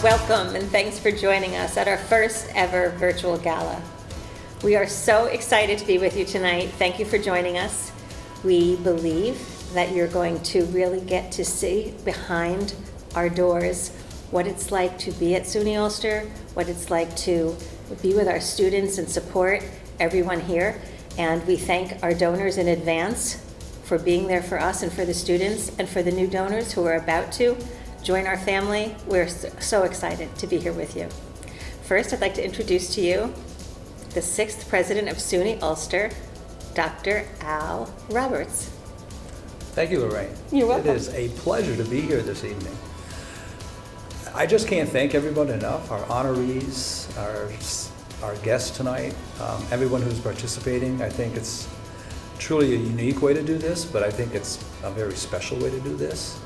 Welcome and thanks for joining us at our first ever virtual gala. We are so excited to be with you tonight. Thank you for joining us. We believe that you're going to really get to see behind our doors what it's like to be at SUNY Ulster, what it's like to be with our students and support everyone here. And we thank our donors in advance for being there for us and for the students, and for the new donors who are about to join our family. We're so excited to be here with you. First, I'd like to introduce to you the 6th president of SUNY Ulster, Dr. Al Roberts. Thank you, Lorraine. You're welcome. It is a pleasure to be here this evening. I just can't thank everyone enough, our honorees, our guests tonight, everyone who's participating. I think it's truly a unique way to do this, but I think it's a very special way to do this.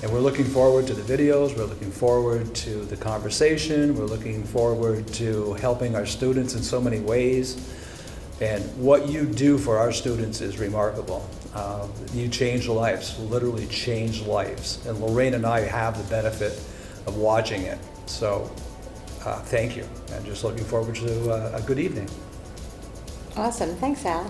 And we're looking forward to the videos, we're looking forward to the conversation, we're looking forward to helping our students in so many ways. And what you do for our students is remarkable. You change lives, literally change lives. And Lorraine and I have the benefit of watching it. So thank you, and just looking forward to a good evening. Awesome, thanks Al.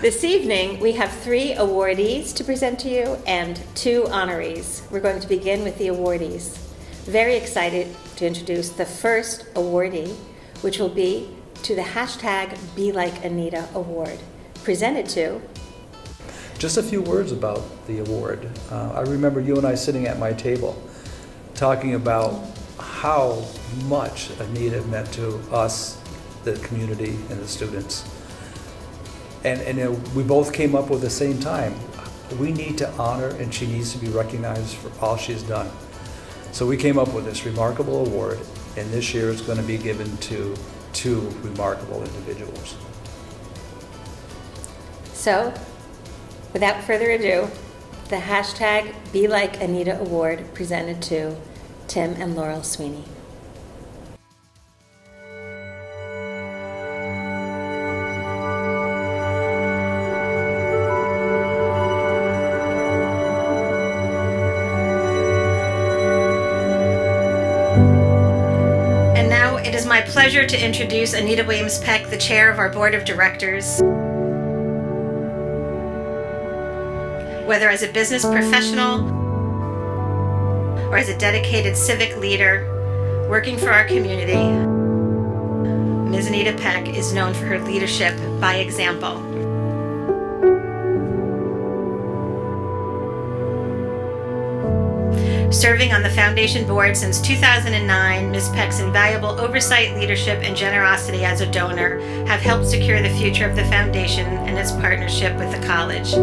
This evening, we have 3 awardees to present to you and 2 honorees. We're going to begin with the awardees. Very excited to introduce the first awardee, which will be to the hashtag Be Like Anita Award, presented to... Just a few words about the award. I remember you and I sitting at my table talking about how much Anita meant to us, the community, and the students. And we both came up with the same time. We need to honor, and she needs to be recognized for all she's done. So we came up with this remarkable award, and this year it's going to be given to 2 remarkable individuals. So, without further ado, the hashtag Be Like Anita Award presented to Tim and Laurel Sweeney. My pleasure to introduce Anita Williams Peck, the chair of our board of directors. Whether as a business professional or as a dedicated civic leader working for our community, Ms. Anita Peck is known for her leadership by example. Serving on the foundation board since 2009, Ms. Peck's invaluable oversight, leadership, and generosity as a donor have helped secure the future of the foundation and its partnership with the college.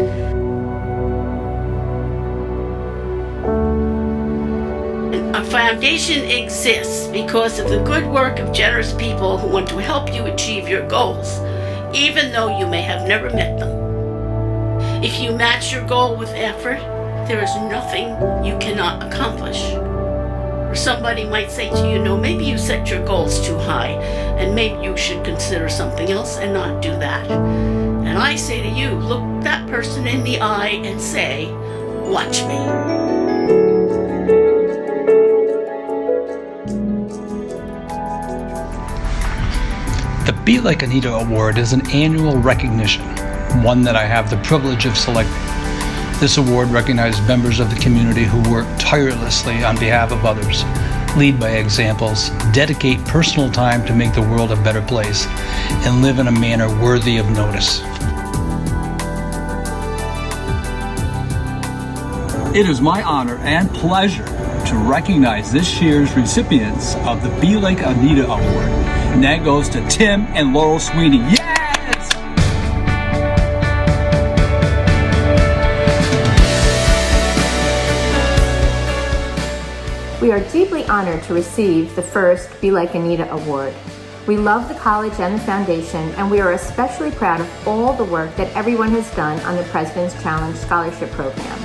A foundation exists because of the good work of generous people who want to help you achieve your goals, even though you may have never met them. If you match your goal with effort, there is nothing you cannot accomplish. Or somebody might say to you, no, maybe you set your goals too high, and maybe you should consider something else and not do that. And I say to you, look that person in the eye and say, watch me. The Be Like Anita Award is an annual recognition, one that I have the privilege of selecting. This award recognizes members of the community who work tirelessly on behalf of others, lead by examples, dedicate personal time to make the world a better place, and live in a manner worthy of notice. It is my honor and pleasure to recognize this year's recipients of the Be Like Anita Award, and that goes to Tim and Laurel Sweeney. Yes! We are deeply honored to receive the first Be Like Anita Award. We love the college and the foundation, and we are especially proud of all the work that everyone has done on the President's Challenge Scholarship Program.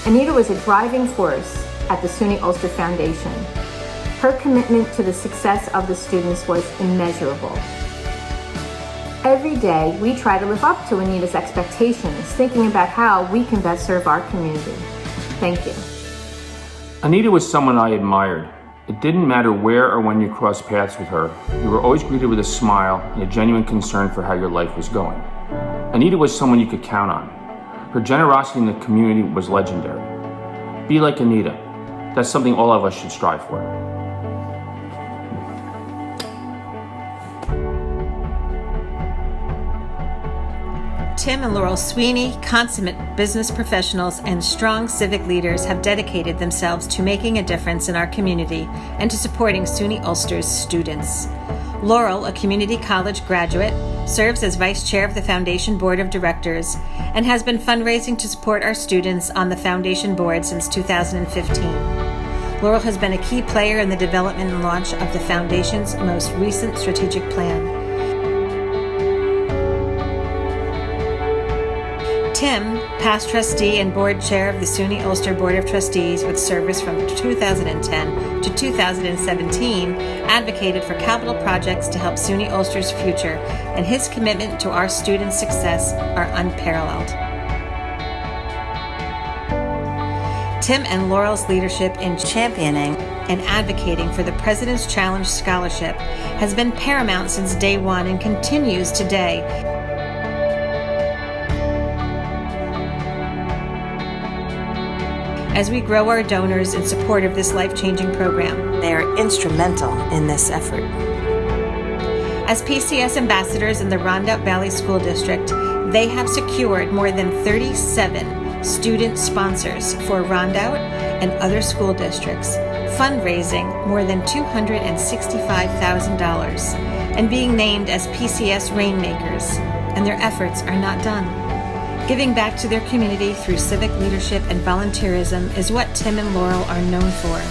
Anita was a driving force at the SUNY Ulster Foundation. Her commitment to the success of the students was immeasurable. Every day, we try to live up to Anita's expectations, thinking about how we can best serve our community. Thank you. Anita was someone I admired, It didn't matter where or when you crossed paths with her, you were always greeted with a smile and a genuine concern for how your life was going. Anita was someone you could count on. Her generosity in the community was legendary. Be like Anita. That's something all of us should strive for. Tim and Laurel Sweeney, consummate business professionals and strong civic leaders, have dedicated themselves to making a difference in our community and to supporting SUNY Ulster's students. Laurel, a community college graduate, serves as vice chair of the Foundation Board of Directors and has been fundraising to support our students on the Foundation Board since 2015. Laurel has been a key player in the development and launch of the Foundation's most recent strategic plan. Tim, past trustee and board chair of the SUNY Ulster Board of Trustees with service from 2010 to 2017, advocated for capital projects to help SUNY Ulster's future, and his commitment to our students' success are unparalleled. Tim and Laurel's leadership in championing and advocating for the President's Challenge Scholarship has been paramount since day one and continues today. As we grow our donors in support of this life-changing program, they are instrumental in this effort. As PCS ambassadors in the Rondout Valley School District, they have secured more than 37 student sponsors for Rondout and other school districts, fundraising more than $265,000 and being named as PCS Rainmakers, and their efforts are not done. Giving back to their community through civic leadership and volunteerism is what Tim and Laurel are known for,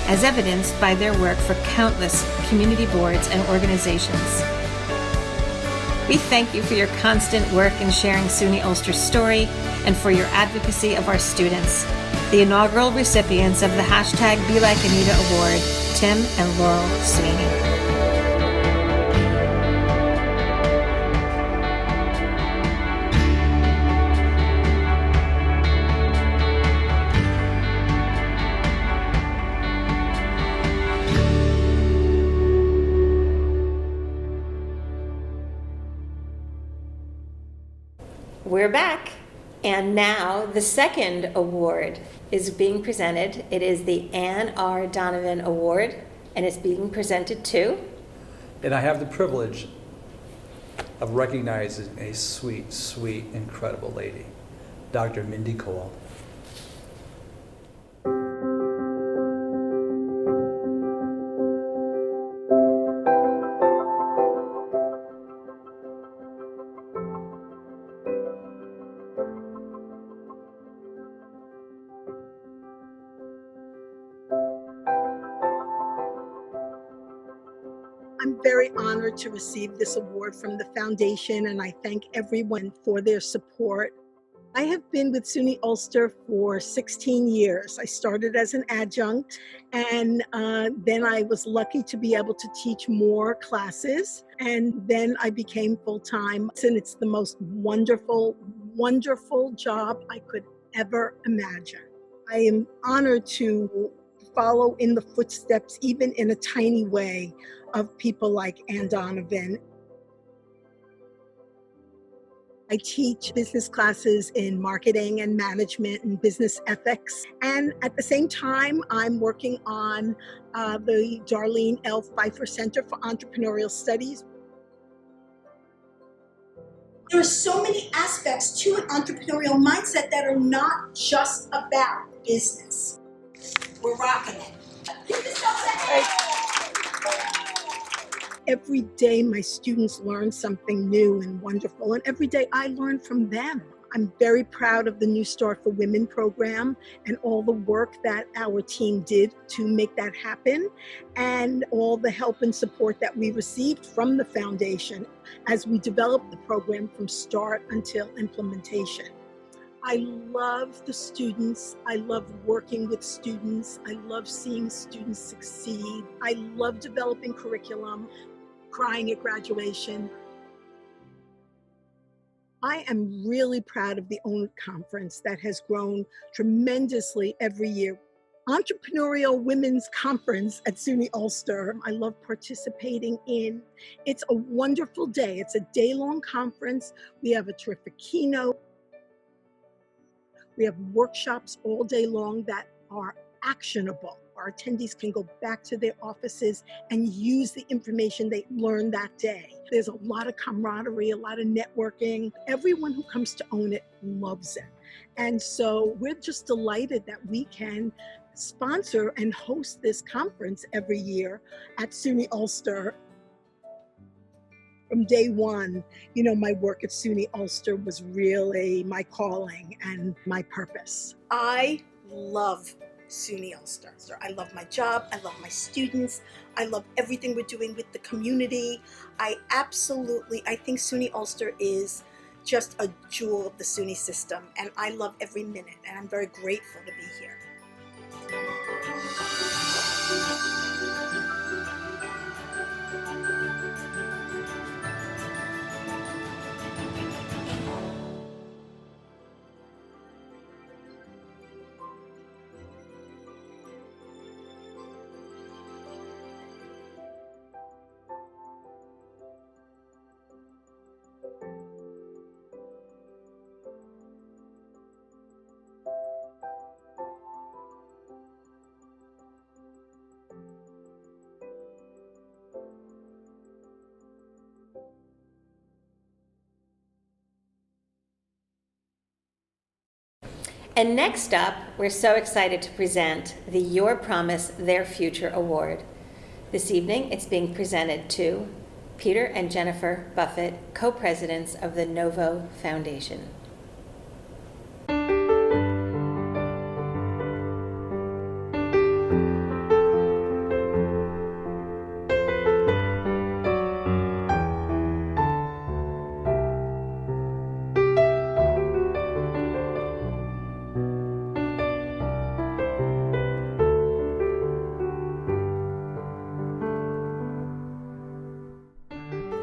as evidenced by their work for countless community boards and organizations. We thank you for your constant work in sharing SUNY Ulster's story and for your advocacy of our students. The inaugural recipients of the #BeLikeAnita Award, Tim and Laurel Sweeney. We're back, and now the second award is being presented. It is the Ann R. Donovan Award, and it's being presented to... And I have the privilege of recognizing a sweet, sweet, incredible lady, Dr. Mindy Kole. I'm very honored to receive this award from the foundation, and I thank everyone for their support. I have been with SUNY Ulster for 16 years. I started as an adjunct, and then I was lucky to be able to teach more classes, and then I became full-time. And it's the most wonderful, wonderful job I could ever imagine. I am honored to follow in the footsteps, even in a tiny way, of people like Ann Donovan. I teach business classes in marketing and management and business ethics. And at the same time, I'm working on the Darlene L. Pfeiffer Center for Entrepreneurial Studies. There are so many aspects to an entrepreneurial mindset that are not just about business. We're rocking it. Every day my students learn something new and wonderful, and every day I learn from them. I'm very proud of the New Start for Women program and all the work that our team did to make that happen, and all the help and support that we received from the foundation as we developed the program from start until implementation. I love the students. I love working with students. I love seeing students succeed. I love developing curriculum, crying at graduation. I am really proud of the OWN conference that has grown tremendously every year. Entrepreneurial Women's Conference at SUNY Ulster. I love participating in. It's a wonderful day. It's a day-long conference. We have a terrific keynote. We have workshops all day long that are actionable. Our attendees can go back to their offices and use the information they learned that day. There's a lot of camaraderie, a lot of networking. Everyone who comes to own it loves it. And so we're just delighted that we can sponsor and host this conference every year at SUNY Ulster. From day one, my work at SUNY Ulster was really my calling and my purpose. I love SUNY Ulster. I love my job. I love my students. I love everything we're doing with the community. I think SUNY Ulster is just a jewel of the SUNY system, and I love every minute, and I'm very grateful to be here. And next up, we're so excited to present the Your Promise, Their Future Award. This evening, it's being presented to Peter and Jennifer Buffett, co-presidents of the NoVo Foundation.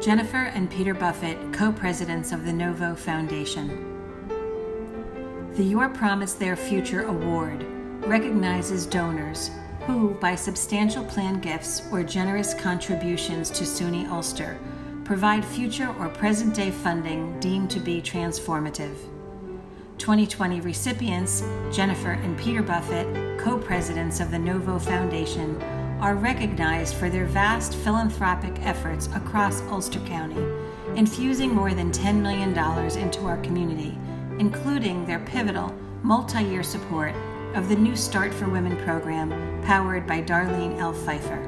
Jennifer and Peter Buffett, co-presidents of the NoVo Foundation. The Your Promise, Their Future Award recognizes donors who, by substantial planned gifts or generous contributions to SUNY Ulster, provide future or present-day funding deemed to be transformative. 2020 recipients, Jennifer and Peter Buffett, co-presidents of the NoVo Foundation, are recognized for their vast philanthropic efforts across Ulster County, infusing more than $10 million into our community, including their pivotal multi-year support of the New Start for Women program powered by Darlene L. Pfeiffer.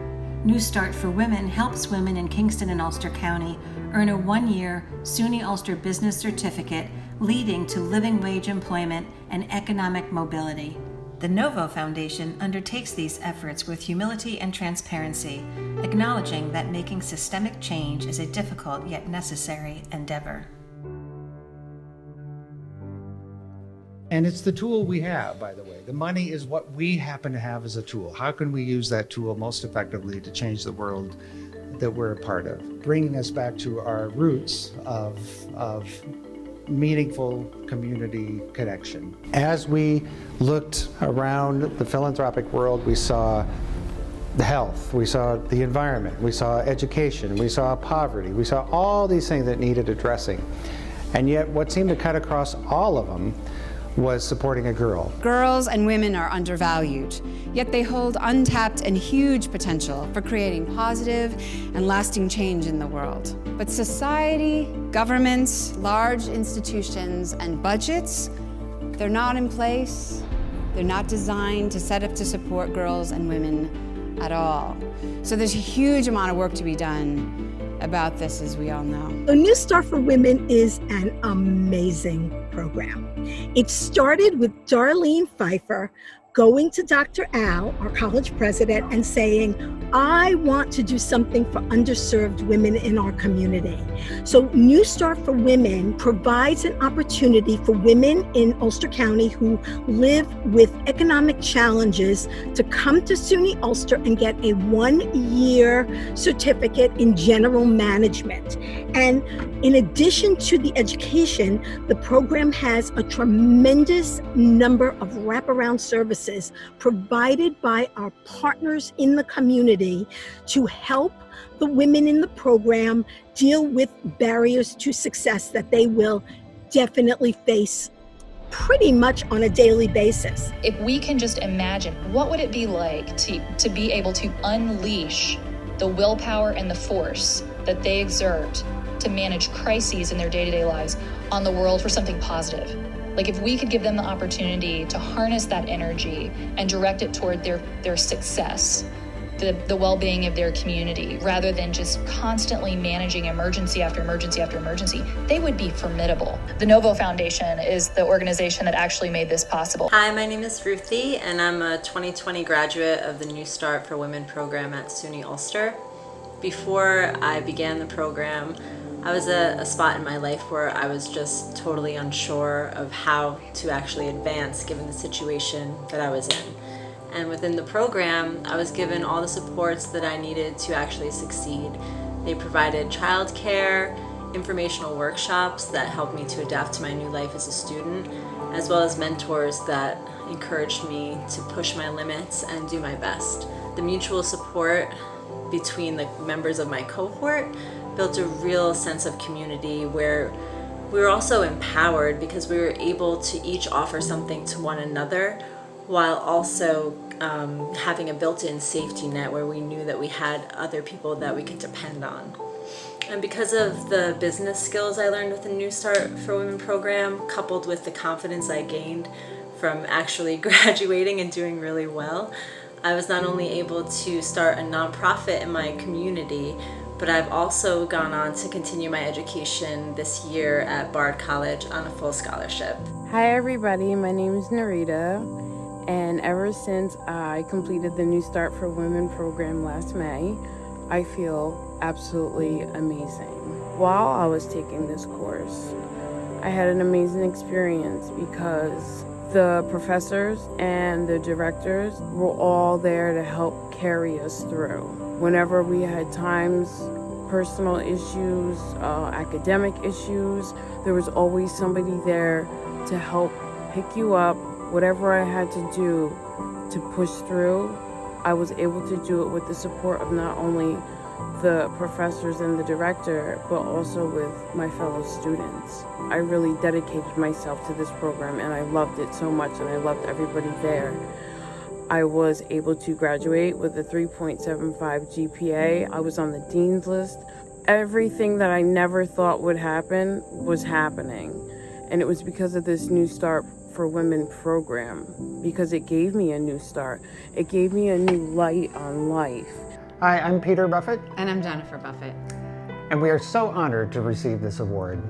New Start for Women helps women in Kingston and Ulster County earn a one-year SUNY Ulster Business Certificate leading to living wage employment and economic mobility. The NoVo Foundation undertakes these efforts with humility and transparency, acknowledging that making systemic change is a difficult yet necessary endeavor. And it's the tool we have, by the way. The money is what we happen to have as a tool. How can we use that tool most effectively to change the world that we're a part of? Bringing us back to our roots of meaningful community connection. As we looked around the philanthropic world, we saw the health, we saw the environment, we saw education, we saw poverty, we saw all these things that needed addressing. And yet what seemed to cut across all of them was supporting a girl. Girls and women are undervalued, yet they hold untapped and huge potential for creating positive and lasting change in the world. But society, governments, large institutions, and budgets, they're not in place. They're not designed to set up to support girls and women at all. So there's a huge amount of work to be done about this, as we all know. So New Start for Women is an amazing program. It started with Darlene Pfeiffer going to Dr. Al, our college president, and saying, I want to do something for underserved women in our community. So New Start for Women provides an opportunity for women in Ulster County who live with economic challenges to come to SUNY Ulster and get a 1-year certificate in general management. And in addition to the education, the program has a tremendous number of wraparound services provided by our partners in the community to help the women in the program deal with barriers to success that they will definitely face pretty much on a daily basis. If we can just imagine, what would it be like to be able to unleash the willpower and the force that they exert to manage crises in their day-to-day lives on the world for something positive? Like if we could give them the opportunity to harness that energy and direct it toward their success, the well-being of their community, rather than just constantly managing emergency after emergency after emergency, they would be formidable. The NoVo Foundation is the organization that actually made this possible. Hi, my name is Ruthie, and I'm a 2020 graduate of the New Start for Women program at SUNY Ulster. Before I began the program, I was at a spot in my life where I was just totally unsure of how to actually advance given the situation that I was in. And within the program, I was given all the supports that I needed to actually succeed. They provided childcare, informational workshops that helped me to adapt to my new life as a student, as well as mentors that encouraged me to push my limits and do my best. The mutual support between the members of my cohort built a real sense of community where we were also empowered because we were able to each offer something to one another, while also having a built-in safety net where we knew that we had other people that we could depend on. And because of the business skills I learned with the New Start for Women program, coupled with the confidence I gained from actually graduating and doing really well, I was not only able to start a nonprofit in my community, but I've also gone on to continue my education this year at Bard College on a full scholarship. Hi everybody, my name is Anita. And ever since I completed the New Start for Women program last May, I feel absolutely amazing. While I was taking this course, I had an amazing experience because the professors and the directors were all there to help carry us through. Whenever we had times, personal issues, academic issues, there was always somebody there to help pick you up. Whatever I had to do to push through, I was able to do it with the support of not only the professors and the director, but also with my fellow students. I really dedicated myself to this program and I loved it so much and I loved everybody there. I was able to graduate with a 3.75 GPA. I was on the dean's list. Everything that I never thought would happen was happening. And it was because of this New Start for Women program, because it gave me a new start. It gave me a new light on life. Hi, I'm Peter Buffett. And I'm Jennifer Buffett. And we are so honored to receive this award.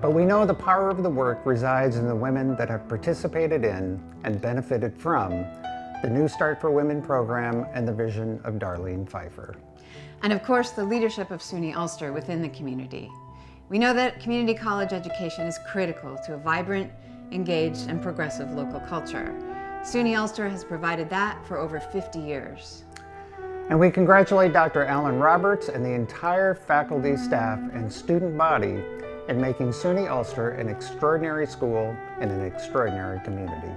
But we know the power of the work resides in the women that have participated in and benefited from the New Start for Women program and the vision of Darlene Pfeiffer. And of course, the leadership of SUNY Ulster within the community. We know that community college education is critical to a vibrant, engaged, and progressive local culture. SUNY Ulster has provided that for over 50 years. And we congratulate Dr. Alan Roberts and the entire faculty, staff, and student body in making SUNY Ulster an extraordinary school and an extraordinary community.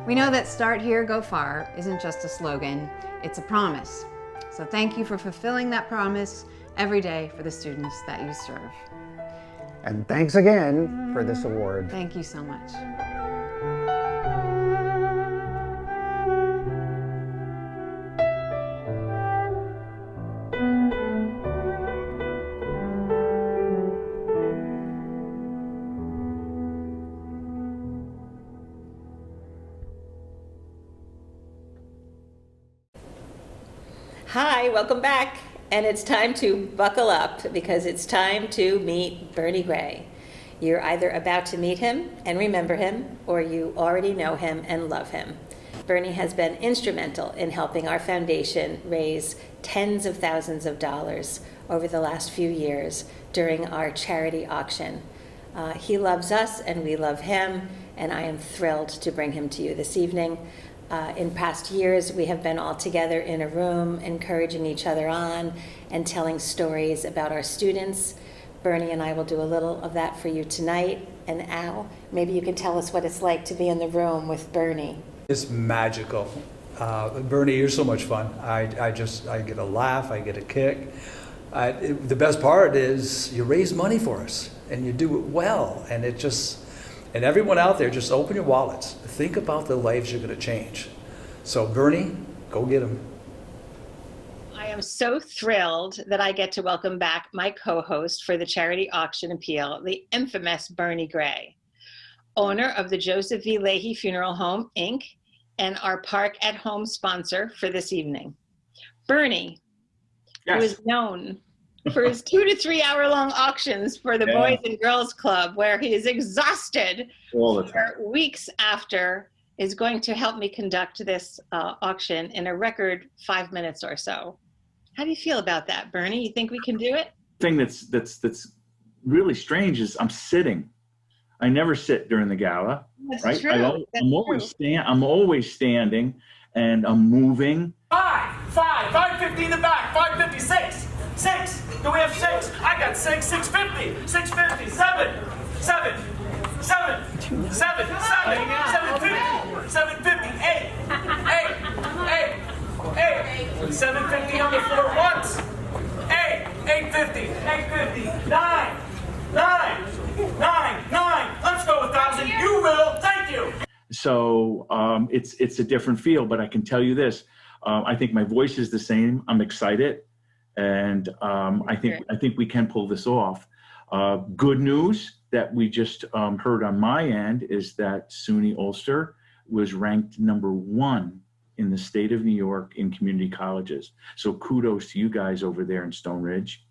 We know that Start Here, Go Far isn't just a slogan, it's a promise. So thank you for fulfilling that promise every day for the students that you serve. And thanks again for this award. Thank you so much. Hi, welcome back. And it's time to buckle up because it's time to meet Bernie Gray. You're either about to meet him and remember him, or you already know him and love him. Bernie has been instrumental in helping our foundation raise tens of thousands of dollars over the last few years during our charity auction. He loves us and we love him, and I am thrilled to bring him to you this evening. In past years, we have been all together in a room, encouraging each other on and telling stories about our students. Bernie and I will do a little of that for you tonight. And Al, maybe you can tell us what it's like to be in the room with Bernie. It's magical. Bernie, you're so much fun. I get a laugh, I get a kick. The best part is you raise money for us and you do it well. And and everyone out there, just open your wallets. Think about the lives you're going to change. So Bernie, go get them. I am so thrilled that I get to welcome back my co-host for the charity auction appeal, the infamous Bernie Gray, owner of the Joseph V. Leahy Funeral Home, Inc., and our Park at Home sponsor for this evening. Bernie, who is known for his 2 to 3 hour long auctions for the Boys and Girls Club, where he is exhausted all the time. for weeks after, is going to help me conduct this auction in a record 5 minutes or so. How do you feel about that, Bernie? You think we can do it? The thing that's really strange is I'm sitting. I never sit during the gala. That's right? true. I'm always standing, and I'm moving. 550 in the back, 556, 6. Do we have 6? I got 6, 650, 650, 7, 7, 750, 8, 750 on the floor once, 850, 9. Let's go 1,000. You will. Thank you. So it's a different feel, but I can tell you this. I think my voice is the same. I'm excited, and I think we can pull this off. Good news that we just heard on my end is that SUNY Ulster was ranked #1 in the state of New York in community colleges. So kudos to you guys over there in Stone Ridge.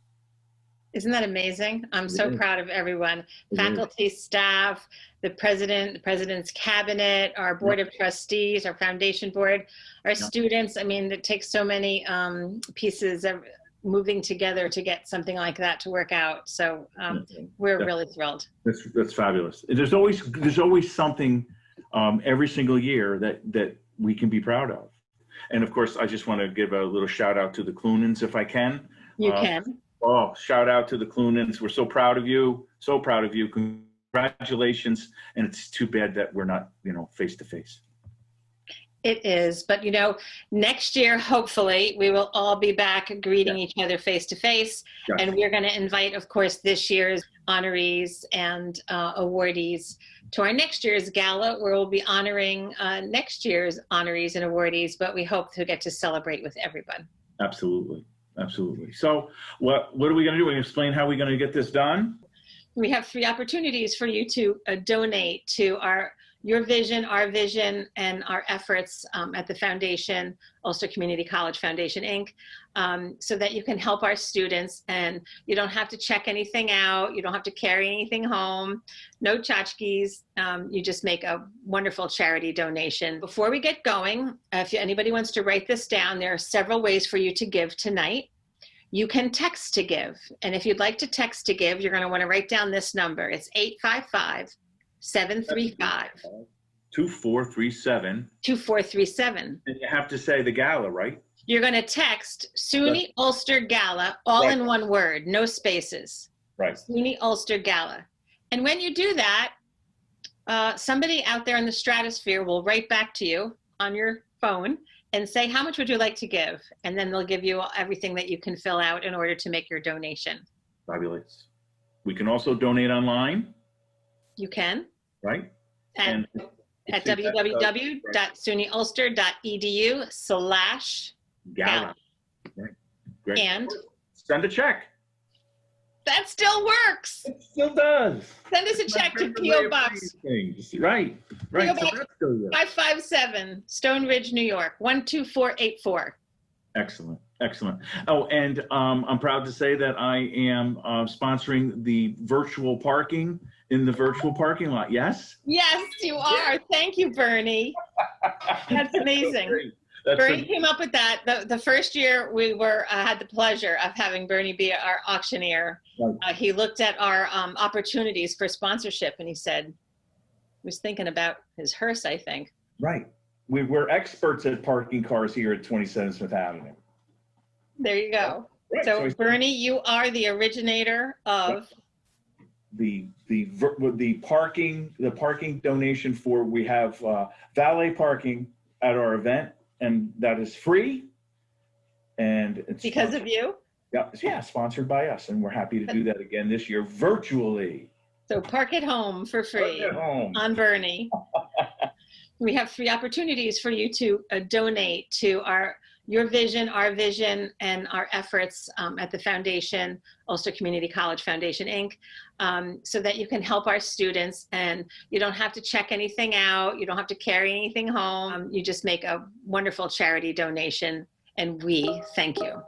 Isn't that amazing? I'm so proud of everyone. Faculty, staff, the president, the president's cabinet, our board of trustees, our foundation board, our students. I mean, it takes so many pieces of moving together to get something like that to work out. So we're really thrilled. That's fabulous. There's always something every single year that we can be proud of. And of course, I just want to give a little shout out to the Cloonans if I can. You can. Oh, shout out to the Cloonans. We're so proud of you. So proud of you. Congratulations. And it's too bad that we're not, face to face. It is. But, next year, hopefully, we will all be back greeting each other face to face. And we're going to invite, of course, this year's honorees and awardees to our next year's gala, where we'll be honoring next year's honorees and awardees. But we hope to get to celebrate with everyone. Absolutely. Absolutely. So what are we going to do? We're going to explain how we're going to get this done. We have 3 opportunities for you to donate to your vision, our vision, and our efforts at the foundation, Ulster Community College Foundation, Inc., so that you can help our students, and you don't have to check anything out. You don't have to carry anything home. No tchotchkes. You just make a wonderful charity donation. Before we get going, if anybody wants to write this down, there are several ways for you to give tonight. You can text to give. And if you'd like to text to give, you're going to want to write down this number. It's 855-735. 2437. 2437. And you have to say the gala, right? You're going to text SUNY Ulster Gala, all in one word, no spaces. Right. SUNY Ulster Gala. And when you do that, somebody out there in the stratosphere will write back to you on your phone and say, how much would you like to give? And then they'll give you everything that you can fill out in order to make your donation. Fabulous. We can also donate online. You can. Right. And at www.sunyulster.edu/gala. Right. Great. And send a check. That still works. It still does. Send us a check to P.O. Box. Right. P.O. Box 557, Stone Ridge, New York, 12484. Excellent. Oh, and I'm proud to say that I am sponsoring the virtual parking in the virtual parking lot. Yes? Yes, you are. Thank you, Bernie. That's amazing. Bernie came up with that. The first year we had the pleasure of having Bernie be our auctioneer. Right. He looked at our opportunities for sponsorship, and he said, he was thinking about his hearse, I think. Right. We're experts at parking cars here at 27 Smith Avenue. There you go. Right. So Bernie, you are the originator of the parking donation for, we have valet parking at our event, and that is free. And it's because of you? Yeah, sponsored by us, and we're happy to do that again this year virtually. So park at home for free. Park at home. On Bernie. We have 3 opportunities for you to donate to your vision, our vision, and our efforts at the foundation, Ulster Community College Foundation, Inc., so that you can help our students, and you don't have to check anything out. You don't have to carry anything home. You just make a wonderful charity donation, and we thank you.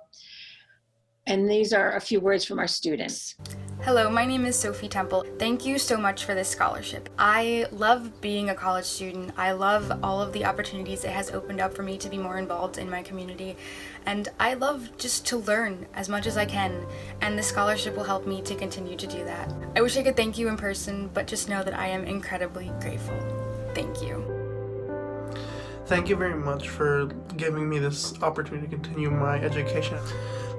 And these are a few words from our students. Hello, my name is Sophie Temple. Thank you so much for this scholarship. I love being a college student. I love all of the opportunities it has opened up for me to be more involved in my community. And I love just to learn as much as I can, and this scholarship will help me to continue to do that. I wish I could thank you in person, but just know that I am incredibly grateful. Thank you. Thank you very much for giving me this opportunity to continue my education.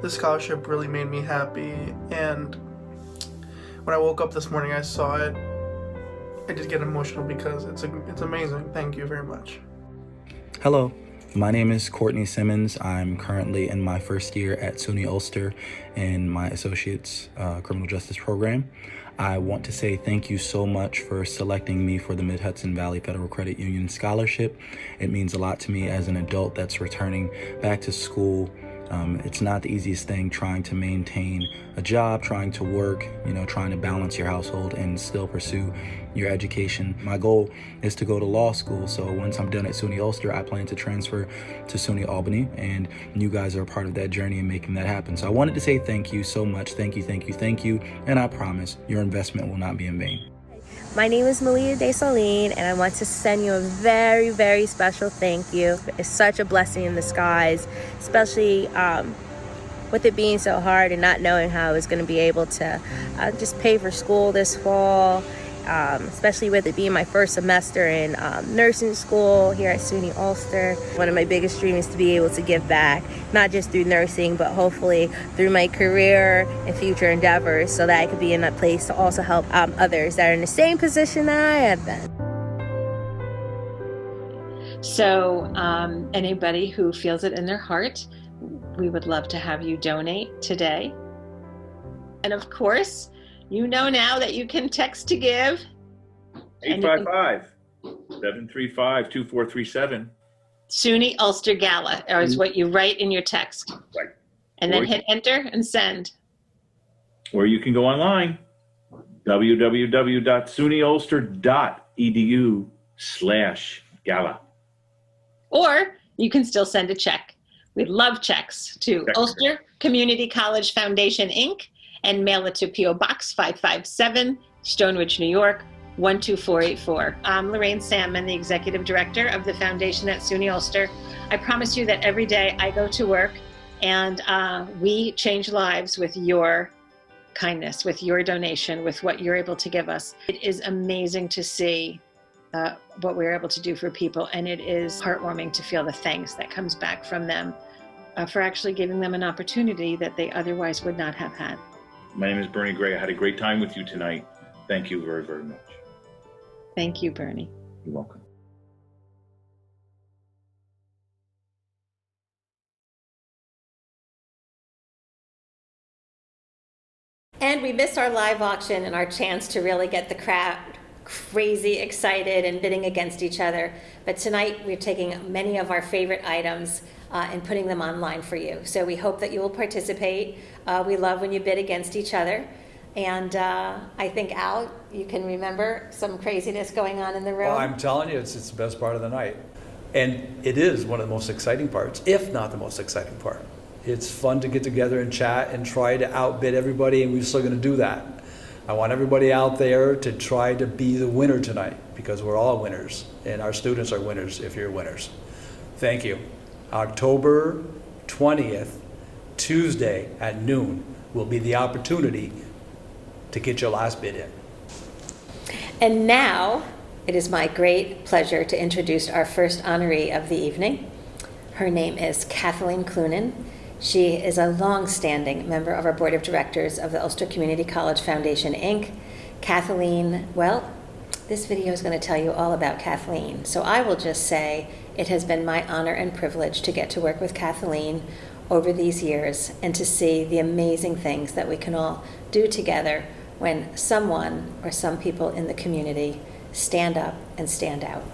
This scholarship really made me happy, and when I woke up this morning I saw it, I did get emotional because it's amazing. Thank you very much. Hello, my name is Courtney Simmons. I'm currently in my first year at SUNY Ulster in my Associate's Criminal Justice Program. I want to say thank you so much for selecting me for the Mid-Hudson Valley Federal Credit Union Scholarship. It means a lot to me as an adult that's returning back to school. It's not the easiest thing trying to maintain a job, trying to work, trying to balance your household and still pursue your education. My goal is to go to law school, so once I'm done at SUNY Ulster, I plan to transfer to SUNY Albany, and you guys are a part of that journey and making that happen. So I wanted to say thank you so much. Thank you, and I promise your investment will not be in vain. My name is Malia Desaline, and I want to send you a very, very special thank you. It's such a blessing in disguise, especially with it being so hard and not knowing how I was going to be able to just pay for school this fall, especially with it being my first semester in nursing school here at SUNY Ulster. One of my biggest dreams is to be able to give back, not just through nursing, but hopefully through my career and future endeavors, so that I could be in a place to also help others that are in the same position that I have been. So anybody who feels it in their heart, we would love to have you donate today. And of course, you know now that you can text to give. 855-735-2437. SUNY Ulster Gala is what you write in your text. Right. And then hit enter and send. Or you can go online, www.sunyulster.edu/gala. Or you can still send a check. We love checks to Ulster Community College Foundation, Inc., and mail it to P.O. Box 557, Stonebridge, New York, 12484. I'm Lorraine Salmon, the Executive Director of the Foundation at SUNY Ulster. I promise you that every day I go to work and we change lives with your kindness, with your donation, with what you're able to give us. It is amazing to see what we're able to do for people, and it is heartwarming to feel the thanks that comes back from them for actually giving them an opportunity that they otherwise would not have had. My name is Bernie Gray. I had a great time with you tonight. Thank you very, very much. Thank you, Bernie. You're welcome. And we missed our live auction and our chance to really get the crowd crazy excited and bidding against each other. But tonight we're taking many of our favorite items and putting them online for you. So we hope that you will participate. We love when you bid against each other. And I think, Al, you can remember some craziness going on in the room. Well, I'm telling you, it's the best part of the night. And it is one of the most exciting parts, if not the most exciting part. It's fun to get together and chat and try to outbid everybody, and we're still going to do that. I want everybody out there to try to be the winner tonight, because we're all winners, and our students are winners if you're winners. Thank you. October 20th, Tuesday at noon, will be the opportunity to get your last bid in. And now, it is my great pleasure to introduce our first honoree of the evening. Her name is Kathleen Cloonan. She is a long-standing member of our board of directors of the Ulster Community College Foundation, Inc. Kathleen, well, this video is going to tell you all about Kathleen. So I will just say it has been my honor and privilege to get to work with Kathleen over these years and to see the amazing things that we can all do together when someone or some people in the community stand up and stand out.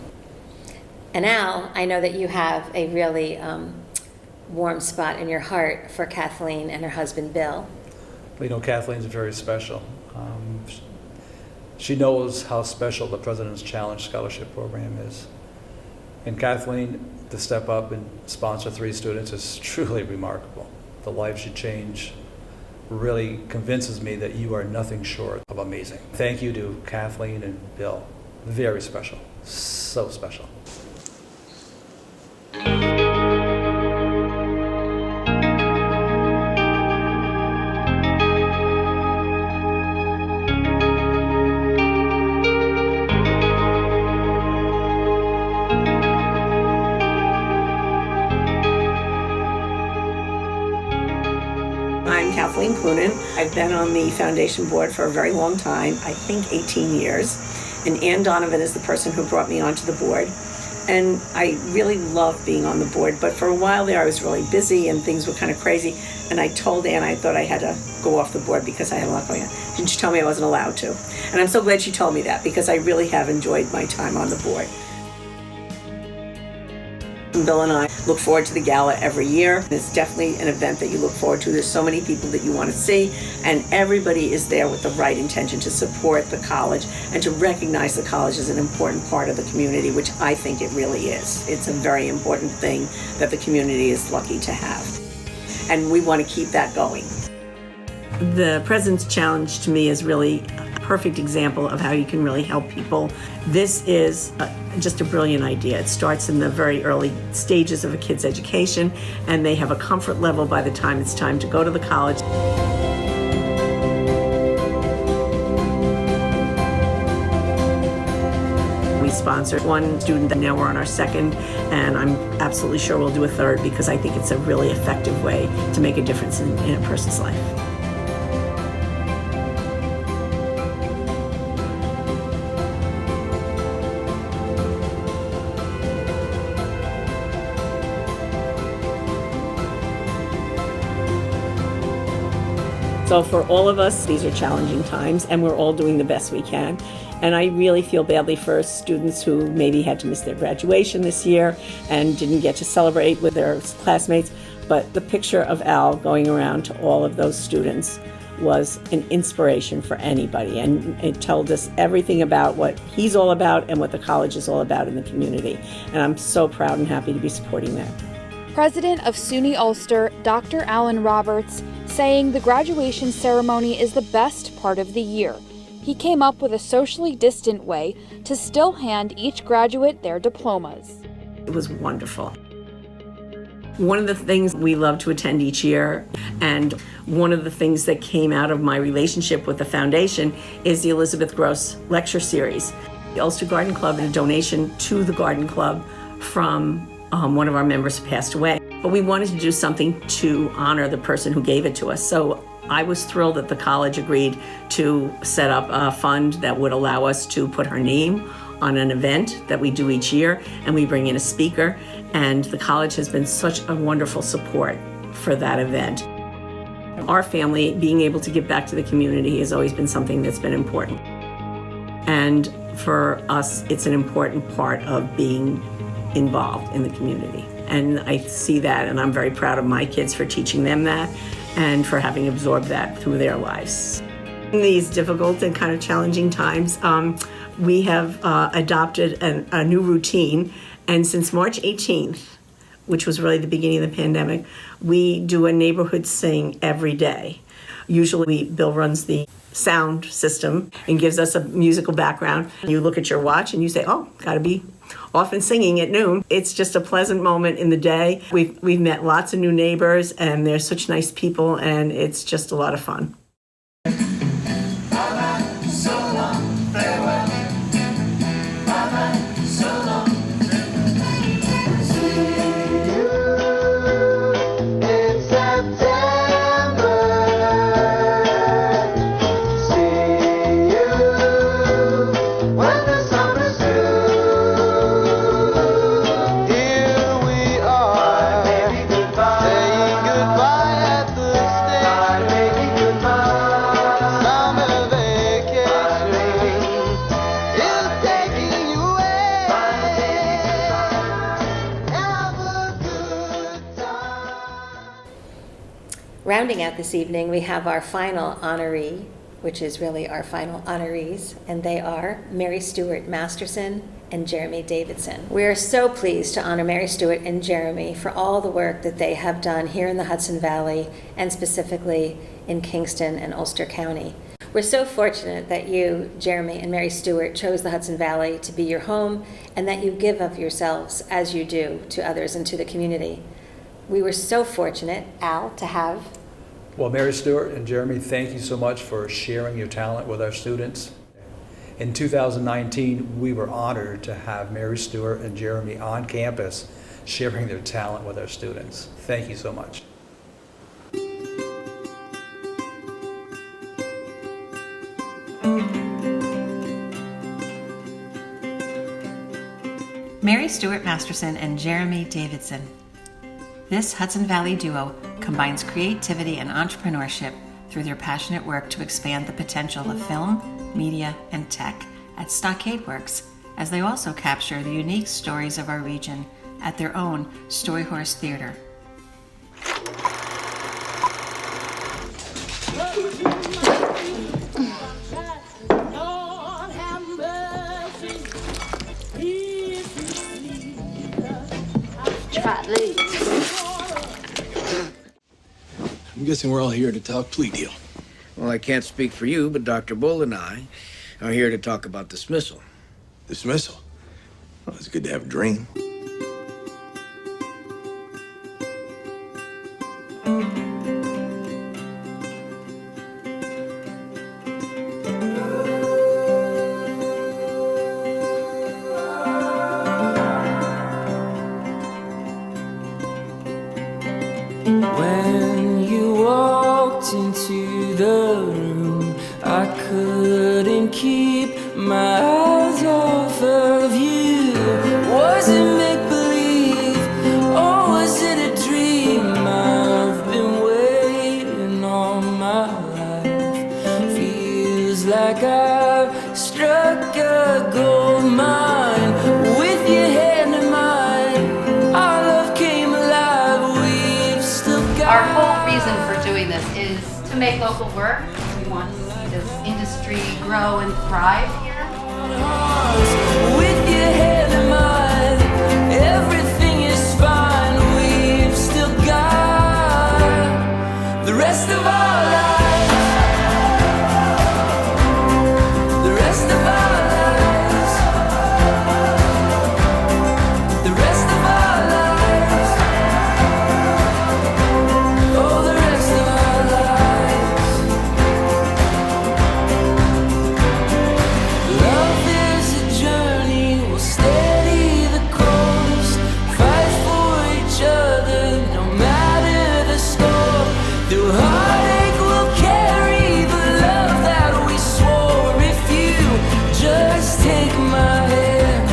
And Al, I know that you have a really warm spot in your heart for Kathleen and her husband, Bill. You know, Kathleen's very special. She knows how special the President's Challenge Scholarship Program is. And Kathleen, to step up and sponsor 3 students is truly remarkable. The lives you change really convinces me that you are nothing short of amazing. Thank you to Kathleen and Bill. Very special. So special. I'm Kathleen Cloonan. I've been on the foundation board for a very long time, I think 18 years. And Donovan is the person who brought me onto the board. And I really love being on the board, but for a while there I was really busy and things were kind of crazy. And I told Ann I thought I had to go off the board because I had a lot going on. And she told me I wasn't allowed to. And I'm so glad she told me that because I really have enjoyed my time on the board. Bill and I look forward to the gala every year. It's definitely an event that you look forward to. There's so many people that you want to see, and everybody is there with the right intention to support the college and to recognize the college as an important part of the community, which I think it really is. It's a very important thing that the community is lucky to have. And we want to keep that going. The President's Challenge to me is really a perfect example of how you can really help people. This is just a brilliant idea. It starts in the very early stages of a kid's education, and they have a comfort level by the time it's time to go to the college. We sponsored 1 student, and now we're on our 2nd, and I'm absolutely sure we'll do a 3rd because I think it's a really effective way to make a difference in a person's life. So for all of us, these are challenging times, and we're all doing the best we can. And I really feel badly for students who maybe had to miss their graduation this year and didn't get to celebrate with their classmates. But the picture of Al going around to all of those students was an inspiration for anybody. And it told us everything about what he's all about and what the college is all about in the community. And I'm so proud and happy to be supporting that. President of SUNY Ulster, Dr. Alan Roberts, saying the graduation ceremony is the best part of the year. He came up with a socially distant way to still hand each graduate their diplomas. It was wonderful. One of the things we love to attend each year, and one of the things that came out of my relationship with the foundation, is the Elizabeth Gross Lecture Series. The Ulster Garden Club had a donation to the Garden Club from one of our members who passed away. But we wanted to do something to honor the person who gave it to us. So I was thrilled that the college agreed to set up a fund that would allow us to put her name on an event that we do each year, and we bring in a speaker. And the college has been such a wonderful support for that event. Our family, being able to give back to the community has always been something that's been important. And for us, it's an important part of being involved in the community. And I see that, and I'm very proud of my kids for teaching them that and for having absorbed that through their lives. In these difficult and kind of challenging times, we have adopted a new routine, and since March 18th, which was really the beginning of the pandemic, we do a neighborhood sing every day. Usually Bill runs the sound system and gives us a musical background. You look at your watch and you say, oh, gotta be off and singing at noon. It's just a pleasant moment in the day. We've met lots of new neighbors, and they're such nice people, and it's just a lot of fun. Rounding out this evening, we have our final honoree, which is really our final honorees, and they are Mary Stuart Masterson and Jeremy Davidson. We are so pleased to honor Mary Stuart and Jeremy for all the work that they have done here in the Hudson Valley, and specifically in Kingston and Ulster County. We're so fortunate that you, Jeremy and Mary Stuart, chose the Hudson Valley to be your home, and that you give of yourselves as you do to others and to the community. We were so fortunate, Al, to have... Well, Mary Stuart and Jeremy, thank you so much for sharing your talent with our students. In 2019, we were honored to have Mary Stuart and Jeremy on campus sharing their talent with our students. Thank you so much. Mary Stuart Masterson and Jeremy Davidson. This Hudson Valley duo combines creativity and entrepreneurship through their passionate work to expand the potential of film, media, and tech at Stockade Works, as they also capture the unique stories of our region at their own Storyhorse Theater. I'm guessing we're all here to talk plea deal. Well, I can't speak for you, but Dr. Bull and I are here to talk about dismissal. Dismissal? Well, it's good to have a dream. When you walked into the room, I couldn't keep my eyes off of you. Was it make-believe, or was it a dream? I've been waiting all my life. Feels like I've struck a gold mine. With your hand in mine, our love came alive. We've still got... Our whole reason for doing this is to make local work. We want to see this industry grow and thrive here. With your hand in mine, everything is fine. We've still got the rest of our lives. The rest of our lives. The rest of our lives. Oh, the rest of our lives. Love is a journey, we'll steady the course, fight for each other, no matter the score. Through heartache we'll carry the love that we swore. If you just take my hand,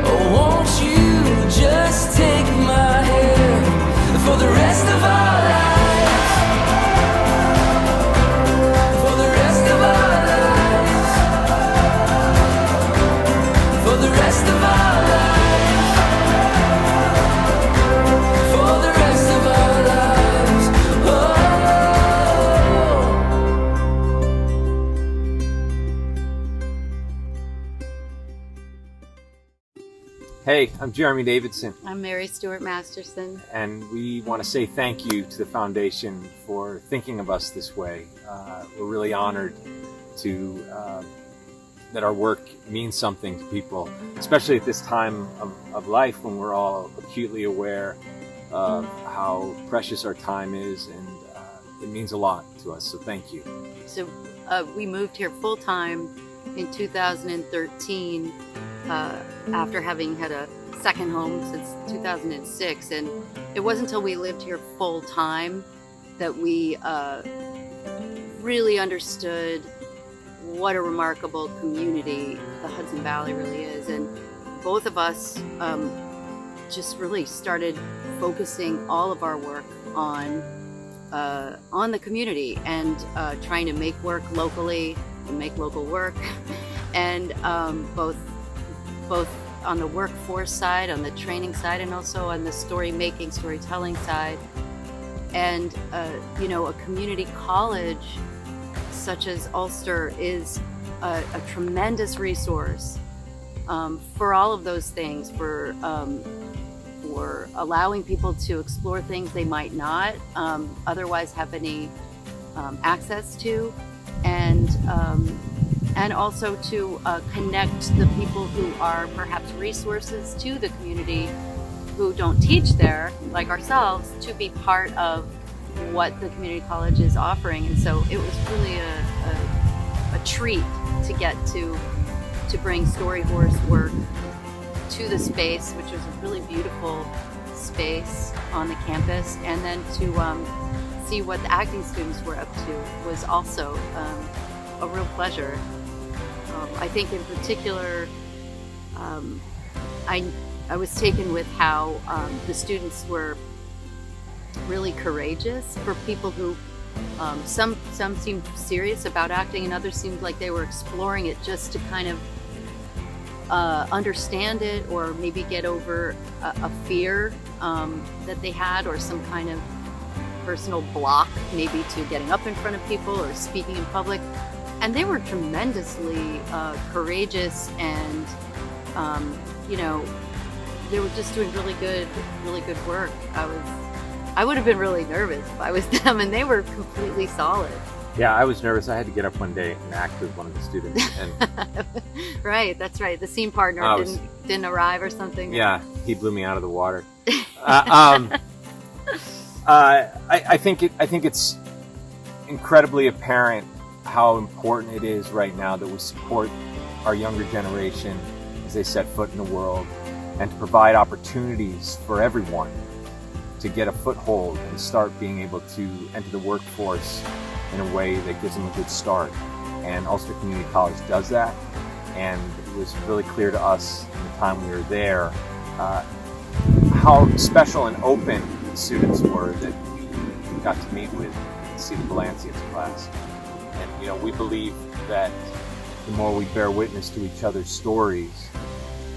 oh, won't you just take my hand for the rest of our lives. For the rest of our lives. For the rest of our lives. For the rest of our lives. Oh. Hey, I'm Jeremy Davidson, I'm Mary Stuart Masterson. and we want to say thank you to the foundation for thinking of us this way. We're really honored to that our work means something to people, especially at this time of life when we're all acutely aware of how precious our time is, and it means a lot to us, so thank you. So we moved here full-time in 2013 after having had a second home since 2006, and it wasn't until we lived here full-time that we really understood what a remarkable community the Hudson Valley really is. And both of us just really started focusing all of our work on the community and trying to make work locally and make local work, and both on the workforce side, on the training side, and also on the storytelling side. And a community college such as Ulster is a tremendous resource for all of those things, for allowing people to explore things they might not otherwise have any access to, and also to connect the people who are perhaps resources to the community who don't teach there, like ourselves, to be part of what the community college is offering. And so it was really a treat to get to bring Story Horse work to the space, which was a really beautiful space on the campus, and then to see what the acting students were up to was also a real pleasure. I think in particular, I was taken with how the students were really courageous for people who some seemed serious about acting, and others seemed like they were exploring it just to kind of understand it, or maybe get over a fear that they had, or some kind of personal block maybe to getting up in front of people or speaking in public. And they were tremendously courageous, and they were just doing really good work. I would have been really nervous if I was them, and they were completely solid. Yeah, I was nervous. I had to get up one day and act with one of the students. And Right, that's right. The scene partner didn't arrive or something. yeah, he blew me out of the water. I think it's incredibly apparent how important it is right now that we support our younger generation as they set foot in the world, and to provide opportunities for everyone to get a foothold and start being able to enter the workforce in a way that gives them a good start. And Ulster Community College does that, and it was really clear to us in the time we were there how special and open the students were that we got to meet with and see the Valancians class. And we believe that the more we bear witness to each other's stories,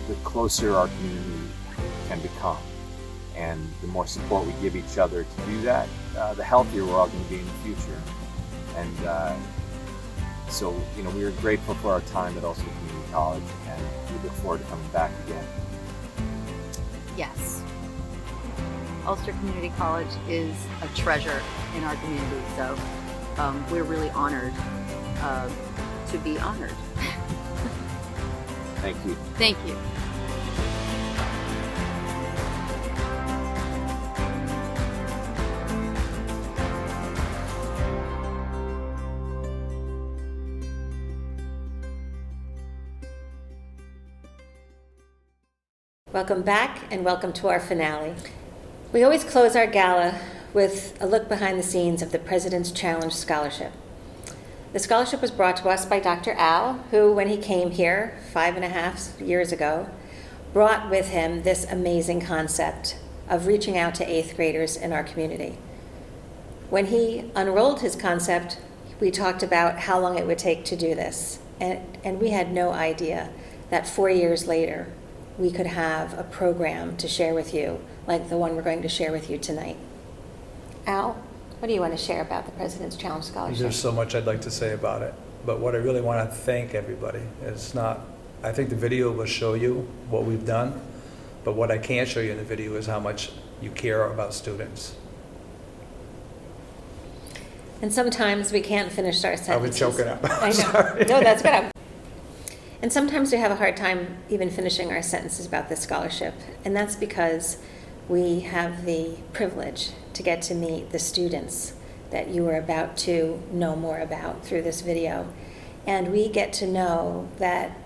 the closer our community can become. And the more support we give each other to do that, the healthier we're all going to be in the future. And so we are grateful for our time at Ulster Community College, and we look forward to coming back again. Yes. Ulster Community College is a treasure in our community, so we're really honored to be honored. Thank you. Thank you. Welcome back, and welcome to our finale. We always close our gala with a look behind the scenes of the President's Challenge Scholarship. The scholarship was brought to us by Dr. Al, who, when he came here 5.5 years ago, brought with him this amazing concept of reaching out to 8th graders in our community. When he unrolled his concept, we talked about how long it would take to do this, and we had no idea that 4 years later, we could have a program to share with you, like the one we're going to share with you tonight. Al, what do you want to share about the President's Challenge Scholarship? There's so much I'd like to say about it, but what I really want to thank everybody is I think the video will show you what we've done, But what I can't show you in the video is how much you care about students. And sometimes we can't finish our sentences. I was choking up. I know. Sorry. No, that's good. And sometimes we have a hard time even finishing our sentences about this scholarship. And that's because we have the privilege to get to meet the students that you are about to know more about through this video. And we get to know that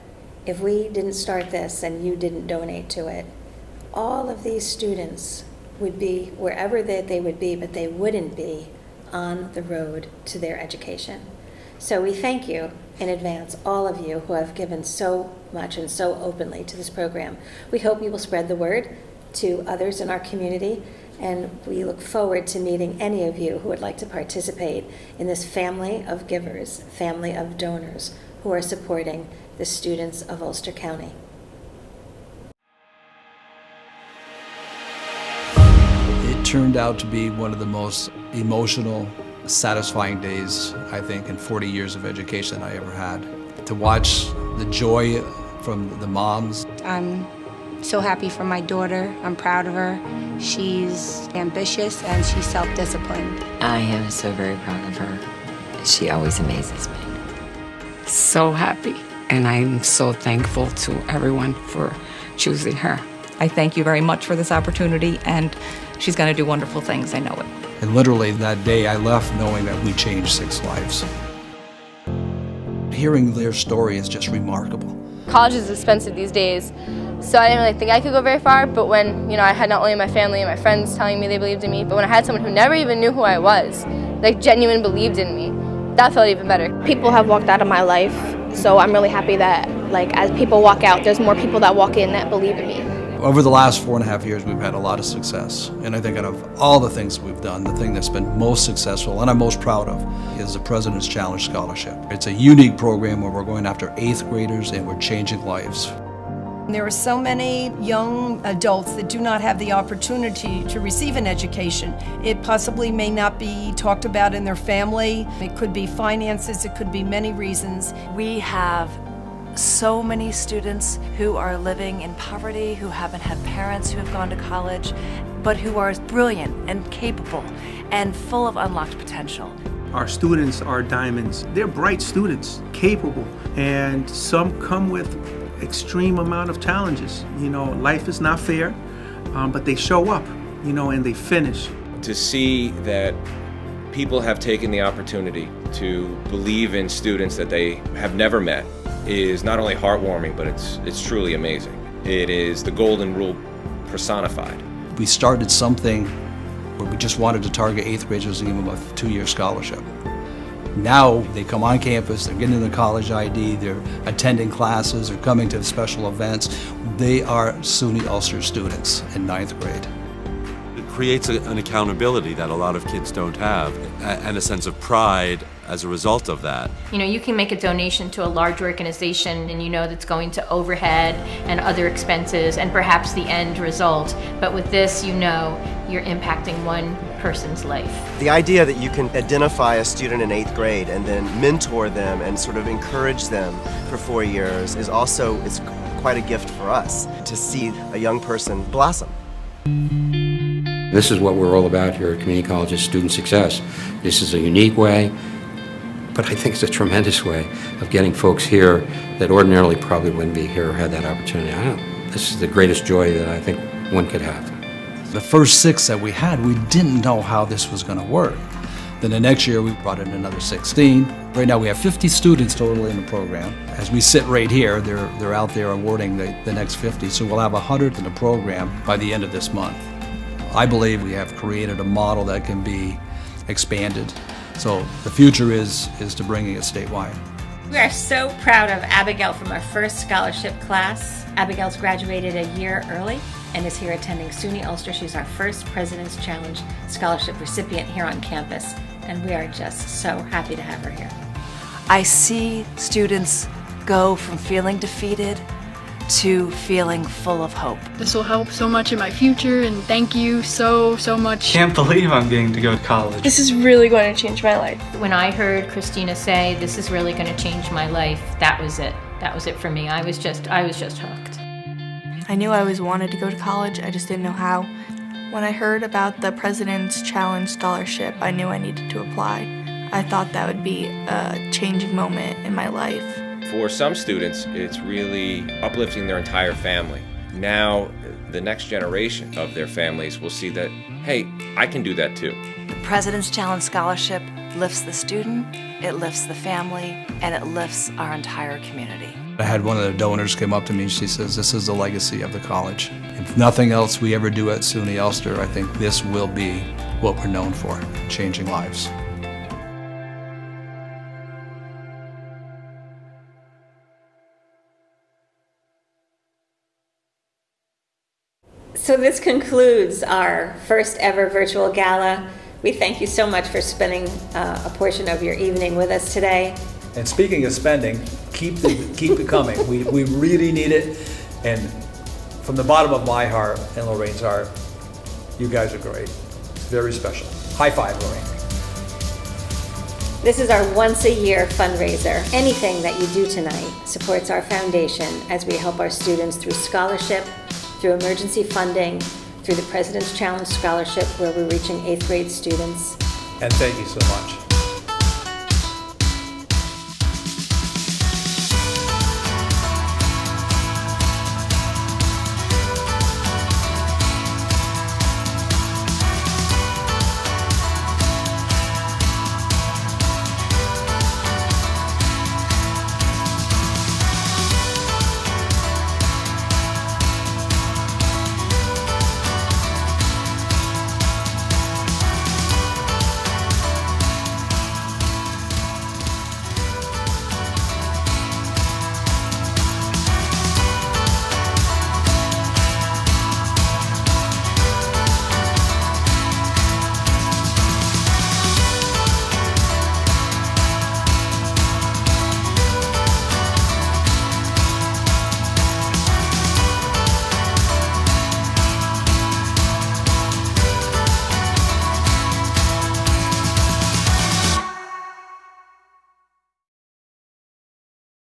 if we didn't start this and you didn't donate to it, all of these students would be wherever they would be, but they wouldn't be on the road to their education. So we thank you in advance, all of you who have given so much and so openly to this program. We hope you will spread the word to others in our community, and we look forward to meeting any of you who would like to participate in this family of givers, family of donors who are supporting the students of Ulster County. It turned out to be one of the most emotional, satisfying days, I think, in 40 years of education I ever had. To watch the joy from the moms. I'm so happy for my daughter. I'm proud of her. She's ambitious and she's self-disciplined. I am so very proud of her. She always amazes me. So happy, and I'm so thankful to everyone for choosing her. I thank you very much for this opportunity, and she's going to do wonderful things, I know it. And literally that day I left knowing that we changed 6 lives. Hearing their story is just remarkable. College is expensive these days, so I didn't really think I could go very far, but when, I had not only my family and my friends telling me they believed in me, but when I had someone who never even knew who I was, genuine believed in me, that felt even better. People have walked out of my life, so I'm really happy that, as people walk out, there's more people that walk in that believe in me. Over the last 4.5 years, we've had a lot of success. And I think out of all the things we've done, the thing that's been most successful and I'm most proud of is the President's Challenge Scholarship. It's a unique program where we're going after 8th graders and we're changing lives. There are so many young adults that do not have the opportunity to receive an education. It possibly may not be talked about in their family. It could be finances, it could be many reasons. We have so many students who are living in poverty, who haven't had parents who have gone to college, but who are brilliant and capable and full of unlocked potential. Our students are diamonds. They're bright students, capable, and some come with extreme amount of challenges. Life is not fair, but they show up, and they finish. To see that people have taken the opportunity to believe in students that they have never met is not only heartwarming, but it's truly amazing. It is the golden rule personified. We started something where we just wanted to target 8th graders and give them a 2-year scholarship. Now they come on campus, they're getting the college ID, they're attending classes, they're coming to special events. They are SUNY Ulster students in 9th grade. It creates an accountability that a lot of kids don't have, and a sense of pride as a result of that. You can make a donation to a large organization and that's going to overhead and other expenses and perhaps the end result. But with this, you're impacting one person's life. The idea that you can identify a student in 8th grade and then mentor them and sort of encourage them for 4 years is quite a gift for us to see a young person blossom. This is what we're all about here at Community College's Student Success. This is a unique way, but I think it's a tremendous way of getting folks here that ordinarily probably wouldn't be here or had that opportunity. This is the greatest joy that I think one could have. The first 6 that we had, we didn't know how this was going to work. Then the next year we brought in another 16. Right now we have 50 students totally in the program. As we sit right here, they're out there awarding the next 50, so we'll have 100 in the program by the end of this month. I believe we have created a model that can be expanded. So the future is to bringing it statewide. We are so proud of Abigail from our first scholarship class. Abigail's graduated a year early and is here attending SUNY Ulster. She's our first President's Challenge Scholarship recipient here on campus, and we are just so happy to have her here. I see students go from feeling defeated to feeling full of hope. This will help so much in my future, and thank you so much. Can't believe I'm getting to go to college. This is really going to change my life. When I heard Christina say, this is really going to change my life, that was it. That was it for me. I was just hooked. I knew I always wanted to go to college, I just didn't know how. When I heard about the President's Challenge Scholarship, I knew I needed to apply. I thought that would be a changing moment in my life. For some students, it's really uplifting their entire family. Now, the next generation of their families will see that, hey, I can do that too. The President's Challenge Scholarship lifts the student, it lifts the family, and it lifts our entire community. I had one of the donors come up to me and she says, this is the legacy of the college. If nothing else we ever do at SUNY Ulster, I think this will be what we're known for, changing lives. So this concludes our first ever virtual gala. We thank you so much for spending a portion of your evening with us today. And speaking of spending, keep it coming. We really need it. And from the bottom of my heart and Lorraine's heart, you guys are great. It's very special. High five, Lorraine. This is our once a year fundraiser. Anything that you do tonight supports our foundation as we help our students through scholarship, through emergency funding, through the President's Challenge Scholarship where we're reaching 8th grade students. And thank you so much.